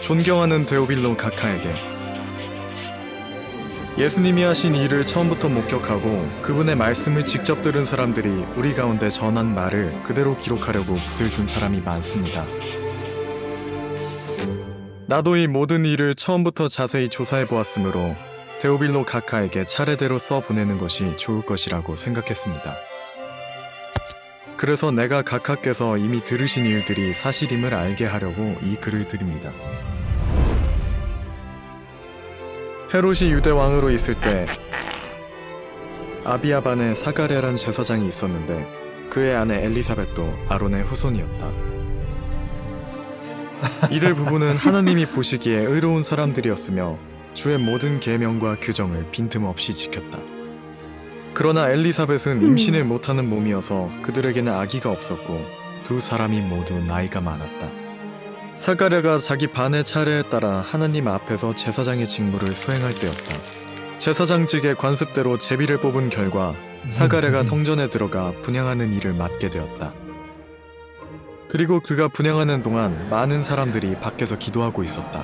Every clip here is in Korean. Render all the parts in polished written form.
존경하는 데오빌로 각하에게 예수님이 하신 일을 처음부터 목격하고 그분의 말씀을 직접 들은 사람들이 우리 가운데 전한 말을 그대로 기록하려고 붓을 든 사람이 많습니다. 나도 이 모든 일을 처음부터 자세히 조사해 보았으므로 데오빌로 각하에게 차례대로 써보내는 것이 좋을 것이라고 생각했습니다. 그래서 내가 각하께서 이미 들으신 일들이 사실임을 알게 하려고 이 글을 드립니다. 헤롯이 유대 왕으로 있을 때 아비아반에 사가랴란 제사장이 있었는데 그의 아내 엘리사벳도 아론의 후손이었다. 이들 부부는 하나님이 보시기에 의로운 사람들이었으며 주의 모든 계명과 규정을 빈틈없이 지켰다. 그러나 엘리사벳은 임신을 못하는 몸이어서 그들에게는 아기가 없었고 두 사람이 모두 나이가 많았다. 사가랴가 자기 반의 차례에 따라 하나님 앞에서 제사장의 직무를 수행할 때였다. 제사장직의 관습대로 제비를 뽑은 결과 사가랴가 성전에 들어가 분향하는 일을 맡게 되었다. 그리고 그가 분향하는 동안 많은 사람들이 밖에서 기도하고 있었다.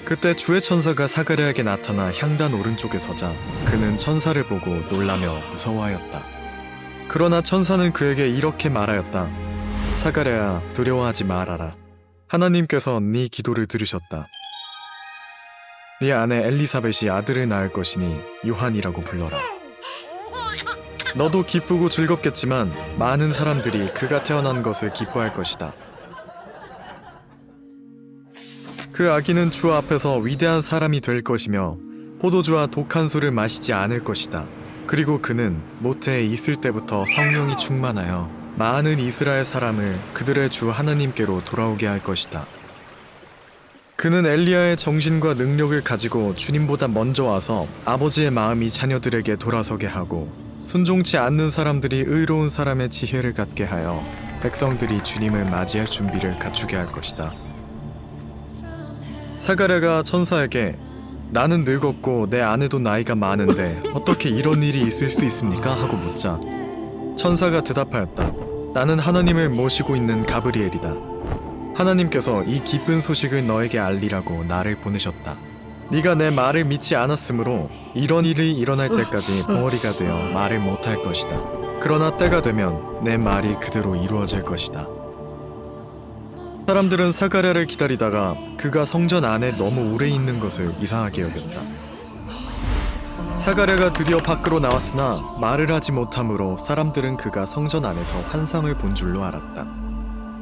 그때 주의 천사가 사가랴에게 나타나 향단 오른쪽에 서자 그는 천사를 보고 놀라며 무서워하였다. 그러나 천사는 그에게 이렇게 말하였다. 사가랴야, 두려워하지 말아라. 하나님께서 네 기도를 들으셨다. 네 아내 엘리사벳이 아들을 낳을 것이니 요한이라고 불러라. 너도 기쁘고 즐겁겠지만 많은 사람들이 그가 태어난 것을 기뻐할 것이다. 그 아기는 주 앞에서 위대한 사람이 될 것이며 포도주와 독한 술을 마시지 않을 것이다. 그리고 그는 모태에 있을 때부터 성령이 충만하여 많은 이스라엘 사람을 그들의 주 하나님께로 돌아오게 할 것이다. 그는 엘리야의 정신과 능력을 가지고 주님보다 먼저 와서 아버지의 마음이 자녀들에게 돌아서게 하고 순종치 않는 사람들이 의로운 사람의 지혜를 갖게 하여 백성들이 주님을 맞이할 준비를 갖추게 할 것이다. 사가랴가 천사에게 나는 늙었고 내 아내도 나이가 많은데 어떻게 이런 일이 있을 수 있습니까? 하고 묻자 천사가 대답하였다. 나는 하나님을 모시고 있는 가브리엘이다. 하나님께서 이 기쁜 소식을 너에게 알리라고 나를 보내셨다. 네가 내 말을 믿지 않았으므로 이런 일이 일어날 때까지 벙어리가 되어 말을 못할 것이다. 그러나 때가 되면 내 말이 그대로 이루어질 것이다. 사람들은 사가랴를 기다리다가 그가 성전 안에 너무 오래 있는 것을 이상하게 여겼다. 사가랴가 드디어 밖으로 나왔으나 말을 하지 못하므로 사람들은 그가 성전 안에서 환상을 본 줄로 알았다.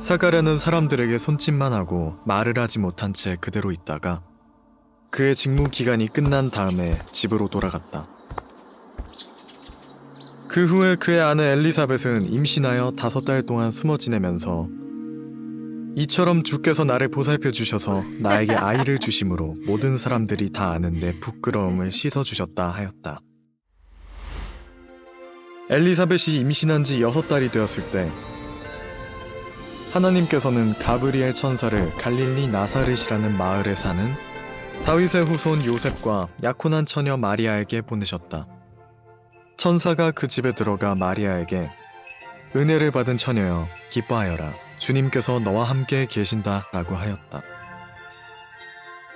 사가랴는 사람들에게 손짓만 하고 말을 하지 못한 채 그대로 있다가 그의 직무 기간이 끝난 다음에 집으로 돌아갔다. 그 후에 그의 아내 엘리사벳은 임신하여 5달 동안 숨어 지내면서 이처럼 주께서 나를 보살펴 주셔서 나에게 아이를 주심으로 모든 사람들이 다 아는데 부끄러움을 씻어주셨다 하였다. 엘리사벳이 임신한 지 6달이 되었을 때 하나님께서는 가브리엘 천사를 갈릴리 나사렛이라는 마을에 사는 다윗의 후손 요셉과 약혼한 처녀 마리아에게 보내셨다. 천사가 그 집에 들어가 마리아에게 은혜를 받은 처녀여 기뻐하여라. 주님께서 너와 함께 계신다 라고 하였다.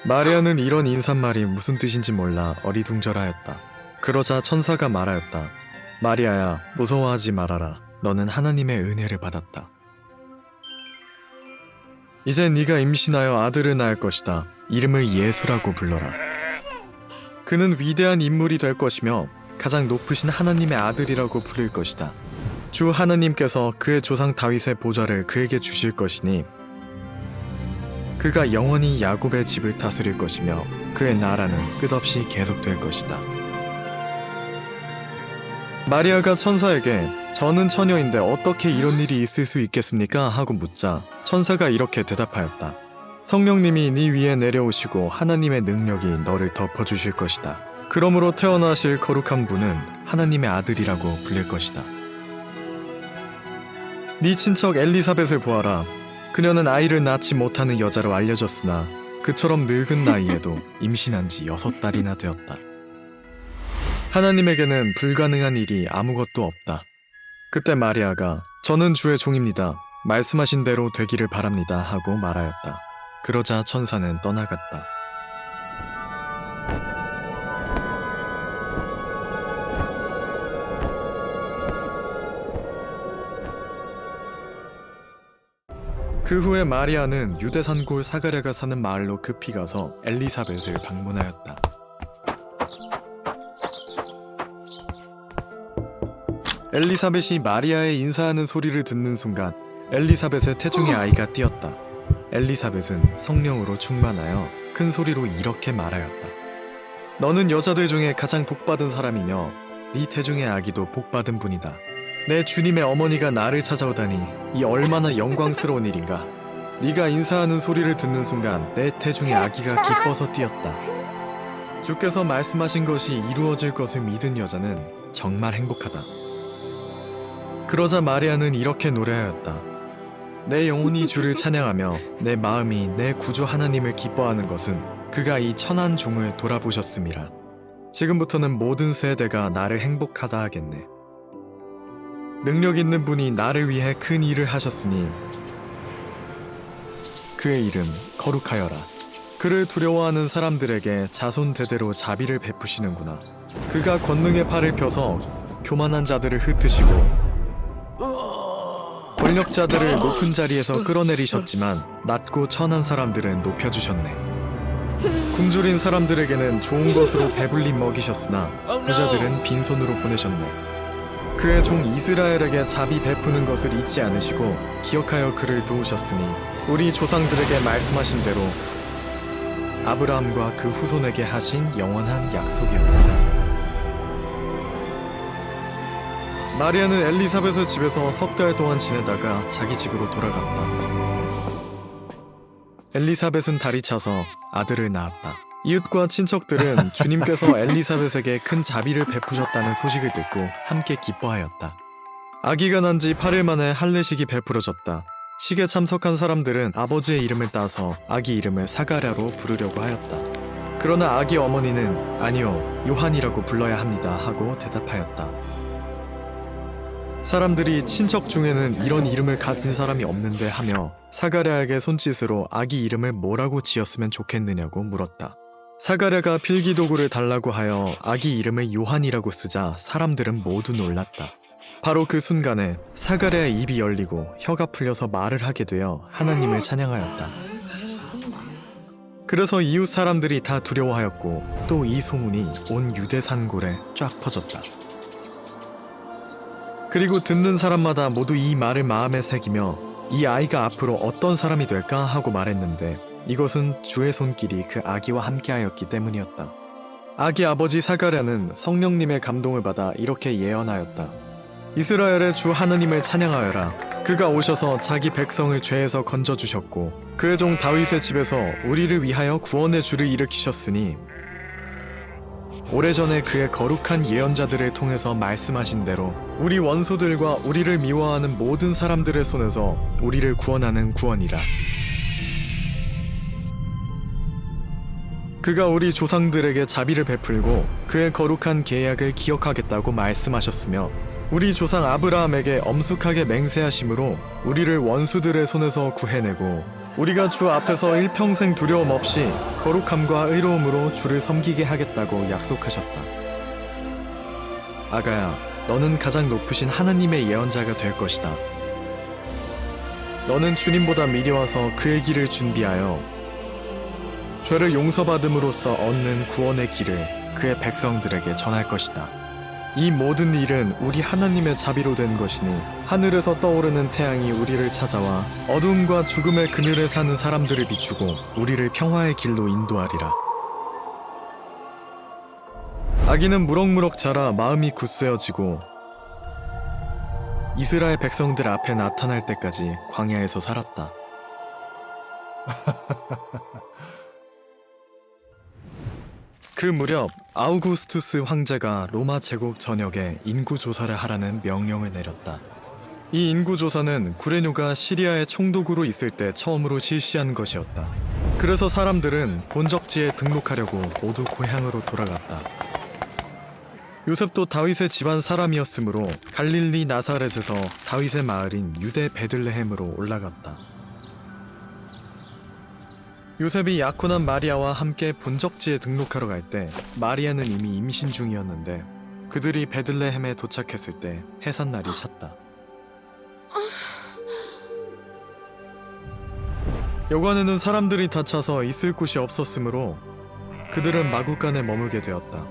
마리아는 이런 인사말이 무슨 뜻인지 몰라 어리둥절하였다. 그러자 천사가 말하였다. 마리아야, 무서워하지 말아라. 너는 하나님의 은혜를 받았다. 이제 네가 임신하여 아들을 낳을 것이다. 이름을 예수라고 불러라. 그는 위대한 인물이 될 것이며 가장 높으신 하나님의 아들이라고 부를 것이다. 주 하나님께서 그의 조상 다윗의 보좌를 그에게 주실 것이니 그가 영원히 야곱의 집을 다스릴 것이며 그의 나라는 끝없이 계속될 것이다. 마리아가 천사에게 저는 처녀인데 어떻게 이런 일이 있을 수 있겠습니까? 하고 묻자 천사가 이렇게 대답하였다. 성령님이 네 위에 내려오시고 하나님의 능력이 너를 덮어주실 것이다. 그러므로 태어나실 거룩한 분은 하나님의 아들이라고 불릴 것이다. 네 친척 엘리사벳을 보아라. 그녀는 아이를 낳지 못하는 여자로 알려졌으나 그처럼 늙은 나이에도 임신한 지 6달이나 되었다. 하나님에게는 불가능한 일이 아무것도 없다. 그때 마리아가 저는 주의 종입니다. 말씀하신 대로 되기를 바랍니다 하고 말하였다. 그러자 천사는 떠나갔다. 그 후에 마리아는 유대산골 사가랴가 사는 마을로 급히 가서 엘리사벳을 방문하였다. 엘리사벳이 마리아의 인사하는 소리를 듣는 순간 엘리사벳의 태중의 아이가 뛰었다. 엘리사벳은 성령으로 충만하여 큰 소리로 이렇게 말하였다. 너는 여자들 중에 가장 복받은 사람이며 네 태중의 아기도 복받은 분이다. 내 주님의 어머니가 나를 찾아오다니 이 얼마나 영광스러운 일인가. 네가 인사하는 소리를 듣는 순간 내 태중의 아기가 기뻐서 뛰었다. 주께서 말씀하신 것이 이루어질 것을 믿은 여자는 정말 행복하다. 그러자 마리아는 이렇게 노래하였다. 내 영혼이 주를 찬양하며 내 마음이 내 구주 하나님을 기뻐하는 것은 그가 이 천한 종을 돌아보셨음이라. 지금부터는 모든 세대가 나를 행복하다 하겠네. 능력 있는 분이 나를 위해 큰 일을 하셨으니 그의 이름 거룩하여라. 그를 두려워하는 사람들에게 자손 대대로 자비를 베푸시는구나. 그가 권능의 팔을 펴서 교만한 자들을 흩으시고 권력자들을 높은 자리에서 끌어내리셨지만 낮고 천한 사람들은 높여주셨네. 굶주린 사람들에게는 좋은 것으로 배불리 먹이셨으나 부자들은 빈손으로 보내셨네. 그의 종 이스라엘에게 자비 베푸는 것을 잊지 않으시고 기억하여 그를 도우셨으니 우리 조상들에게 말씀하신 대로 아브라함과 그 후손에게 하신 영원한 약속이었다. 마리아는 엘리사벳의 집에서 3달 동안 지내다가 자기 집으로 돌아갔다. 엘리사벳은 달이 차서 아들을 낳았다. 이웃과 친척들은 주님께서 엘리사벳에게 큰 자비를 베푸셨다는 소식을 듣고 함께 기뻐하였다. 아기가 난 지 8일 만에 할례식이 베풀어졌다. 식에 참석한 사람들은 아버지의 이름을 따서 아기 이름을 사가랴로 부르려고 하였다. 그러나 아기 어머니는 아니요, 요한이라고 불러야 합니다 하고 대답하였다. 사람들이 친척 중에는 이런 이름을 가진 사람이 없는데 하며 사가랴에게 손짓으로 아기 이름을 뭐라고 지었으면 좋겠느냐고 물었다. 사가랴가 필기도구를 달라고 하여 아기 이름을 요한이라고 쓰자 사람들은 모두 놀랐다. 바로 그 순간에 사가랴의 입이 열리고 혀가 풀려서 말을 하게 되어 하나님을 찬양하였다. 그래서 이웃 사람들이 다 두려워하였고 또 이 소문이 온 유대 산골에 쫙 퍼졌다. 그리고 듣는 사람마다 모두 이 말을 마음에 새기며 이 아이가 앞으로 어떤 사람이 될까 하고 말했는데 이것은 주의 손길이 그 아기와 함께하였기 때문이었다. 아기 아버지 사가랴는 성령님의 감동을 받아 이렇게 예언하였다. 이스라엘의 주 하나님을 찬양하여라. 그가 오셔서 자기 백성을 죄에서 건져주셨고 그의 종 다윗의 집에서 우리를 위하여 구원의 주를 일으키셨으니 오래전에 그의 거룩한 예언자들을 통해서 말씀하신 대로 우리 원수들과 우리를 미워하는 모든 사람들의 손에서 우리를 구원하는 구원이라. 그가 우리 조상들에게 자비를 베풀고 그의 거룩한 계약을 기억하겠다고 말씀하셨으며 우리 조상 아브라함에게 엄숙하게 맹세하심으로 우리를 원수들의 손에서 구해내고 우리가 주 앞에서 일평생 두려움 없이 거룩함과 의로움으로 주를 섬기게 하겠다고 약속하셨다. 아가야, 너는 가장 높으신 하나님의 예언자가 될 것이다. 너는 주님보다 미리 와서 그의 길을 준비하여 죄를 용서받음으로써 얻는 구원의 길을 그의 백성들에게 전할 것이다. 이 모든 일은 우리 하나님의 자비로 된 것이니 하늘에서 떠오르는 태양이 우리를 찾아와 어두움과 죽음의 그늘에 사는 사람들을 비추고 우리를 평화의 길로 인도하리라. 아기는 무럭무럭 자라 마음이 굳세어지고 이스라엘 백성들 앞에 나타날 때까지 광야에서 살았다. 그 무렵 아우구스투스 황제가 로마 제국 전역에 인구조사를 하라는 명령을 내렸다. 이 인구조사는 구레뇨가 시리아의 총독으로 있을 때 처음으로 실시한 것이었다. 그래서 사람들은 본적지에 등록하려고 모두 고향으로 돌아갔다. 요셉도 다윗의 집안 사람이었으므로 갈릴리 나사렛에서 다윗의 마을인 유대 베들레헴으로 올라갔다. 요셉이 약혼한 마리아와 함께 본적지에 등록하러 갈 때 마리아는 이미 임신 중이었는데 그들이 베들레헴에 도착했을 때 해산날이 찼다. 여관에는 사람들이 다 차서 있을 곳이 없었으므로 그들은 마구간에 머물게 되었다.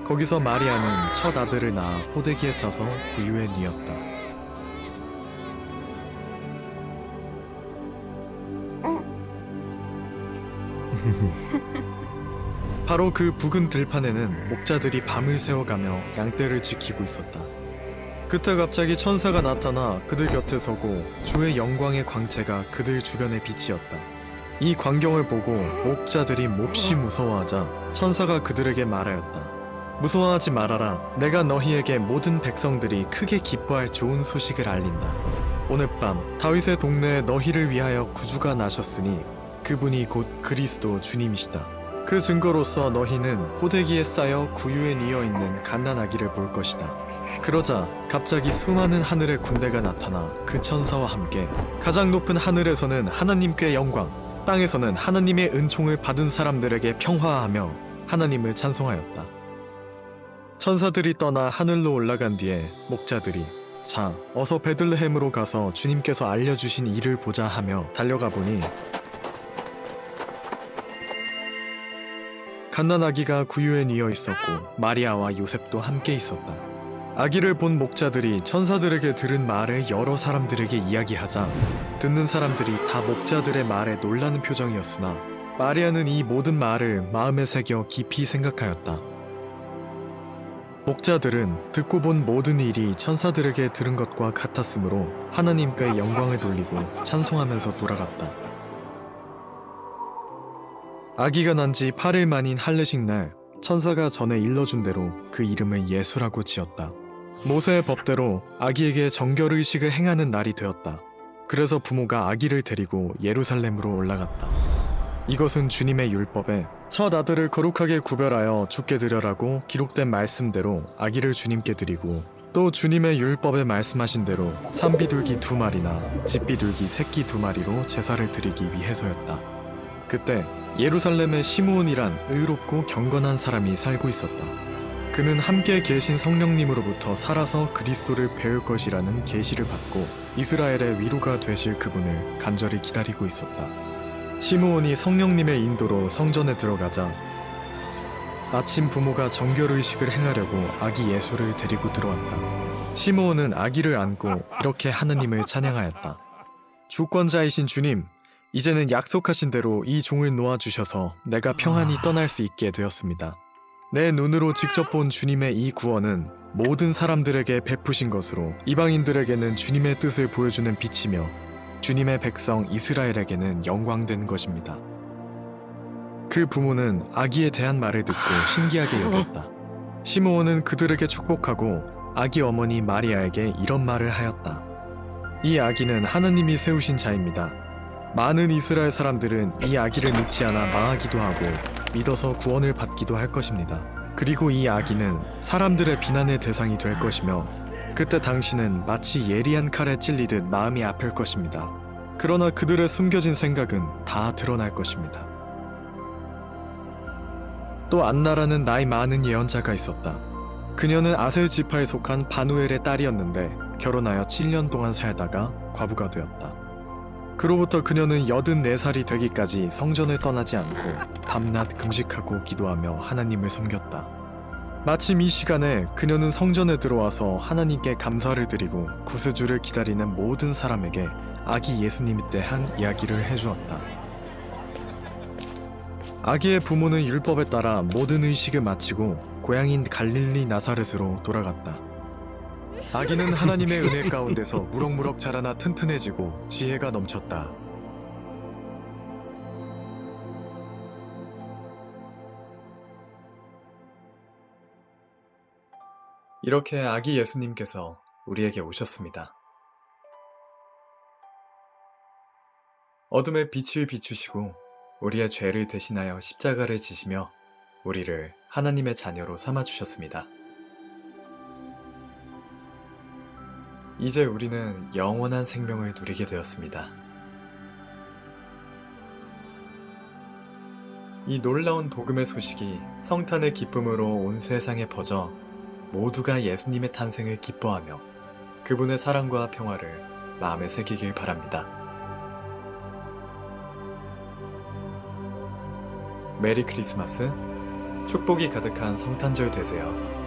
거기서 마리아는 첫 아들을 낳아 호되기에 싸서 구유에 뉘었다. 바로 그 붉은 들판에는 목자들이 밤을 새워가며 양떼를 지키고 있었다. 그때 갑자기 천사가 나타나 그들 곁에 서고 주의 영광의 광채가 그들 주변에 비치었다. 이 광경을 보고 목자들이 몹시 무서워하자 천사가 그들에게 말하였다. 무서워하지 말아라. 내가 너희에게 모든 백성들이 크게 기뻐할 좋은 소식을 알린다. 오늘 밤 다윗의 동네에 너희를 위하여 구주가 나셨으니 그분이 곧 그리스도 주님이시다. 그 증거로서 너희는 호되기에 쌓여 구유에 뉘어있는 갓난아기를 볼 것이다. 그러자 갑자기 수많은 하늘의 군대가 나타나 그 천사와 함께 가장 높은 하늘에서는 하나님께 영광, 땅에서는 하나님의 은총을 받은 사람들에게 평화하며 하나님을 찬송하였다. 천사들이 떠나 하늘로 올라간 뒤에 목자들이 자, 어서 베들레헴으로 가서 주님께서 알려주신 일을 보자 하며 달려가 보니 갓난아기가 구유에 뉘어 있었고 마리아와 요셉도 함께 있었다. 아기를 본 목자들이 천사들에게 들은 말을 여러 사람들에게 이야기하자 듣는 사람들이 다 목자들의 말에 놀라는 표정이었으나 마리아는 이 모든 말을 마음에 새겨 깊이 생각하였다. 목자들은 듣고 본 모든 일이 천사들에게 들은 것과 같았으므로 하나님께 영광을 돌리고 찬송하면서 돌아갔다. 아기가 난 지 8일 만인 할례식 날 천사가 전에 일러준 대로 그 이름을 예수라고 지었다. 모세의 법대로 아기에게 정결의식을 행하는 날이 되었다. 그래서 부모가 아기를 데리고 예루살렘으로 올라갔다. 이것은 주님의 율법에 첫 아들을 거룩하게 구별하여 주께 드려라고 기록된 말씀대로 아기를 주님께 드리고 또 주님의 율법에 말씀하신 대로 산비둘기 2마리나 집비둘기 새끼 2마리로 제사를 드리기 위해서였다. 그때 예루살렘에 시므온이란 의롭고 경건한 사람이 살고 있었다. 그는 함께 계신 성령님으로부터 살아서 그리스도를 배울 것이라는 계시를 받고 이스라엘의 위로가 되실 그분을 간절히 기다리고 있었다. 시므온이 성령님의 인도로 성전에 들어가자 아침 부모가 정결의식을 행하려고 아기 예수를 데리고 들어왔다. 시므온은 아기를 안고 이렇게 하느님을 찬양하였다. 주권자이신 주님, 이제는 약속하신 대로 이 종을 놓아주셔서 내가 평안히 떠날 수 있게 되었습니다. 내 눈으로 직접 본 주님의 이 구원은 모든 사람들에게 베푸신 것으로 이방인들에게는 주님의 뜻을 보여주는 빛이며 주님의 백성 이스라엘에게는 영광된 것입니다. 그 부모는 아기에 대한 말을 듣고 신기하게 여겼다. 시므온은 그들에게 축복하고 아기 어머니 마리아에게 이런 말을 하였다. 이 아기는 하나님이 세우신 자입니다. 많은 이스라엘 사람들은 이 아기를 믿지 않아 망하기도 하고 믿어서 구원을 받기도 할 것입니다. 그리고 이 아기는 사람들의 비난의 대상이 될 것이며 그때 당신은 마치 예리한 칼에 찔리듯 마음이 아플 것입니다. 그러나 그들의 숨겨진 생각은 다 드러날 것입니다. 또 안나라는 나이 많은 예언자가 있었다. 그녀는 아셀 지파에 속한 바누엘의 딸이었는데 결혼하여 7년 동안 살다가 과부가 되었다. 그로부터 그녀는 84살이 되기까지 성전을 떠나지 않고 밤낮 금식하고 기도하며 하나님을 섬겼다. 마침 이 시간에 그녀는 성전에 들어와서 하나님께 감사를 드리고 구세주를 기다리는 모든 사람에게 아기 예수님에 대한 이야기를 해주었다. 아기의 부모는 율법에 따라 모든 의식을 마치고 고향인 갈릴리 나사렛으로 돌아갔다. 아기는 하나님의 은혜 가운데서 무럭무럭 자라나 튼튼해지고 지혜가 넘쳤다. 이렇게 아기 예수님께서 우리에게 오셨습니다. 어둠의 빛을 비추시고 우리의 죄를 대신하여 십자가를 지시며 우리를 하나님의 자녀로 삼아주셨습니다. 이제 우리는 영원한 생명을 누리게 되었습니다. 이 놀라운 복음의 소식이 성탄의 기쁨으로 온 세상에 퍼져 모두가 예수님의 탄생을 기뻐하며 그분의 사랑과 평화를 마음에 새기길 바랍니다. 메리 크리스마스, 축복이 가득한 성탄절 되세요.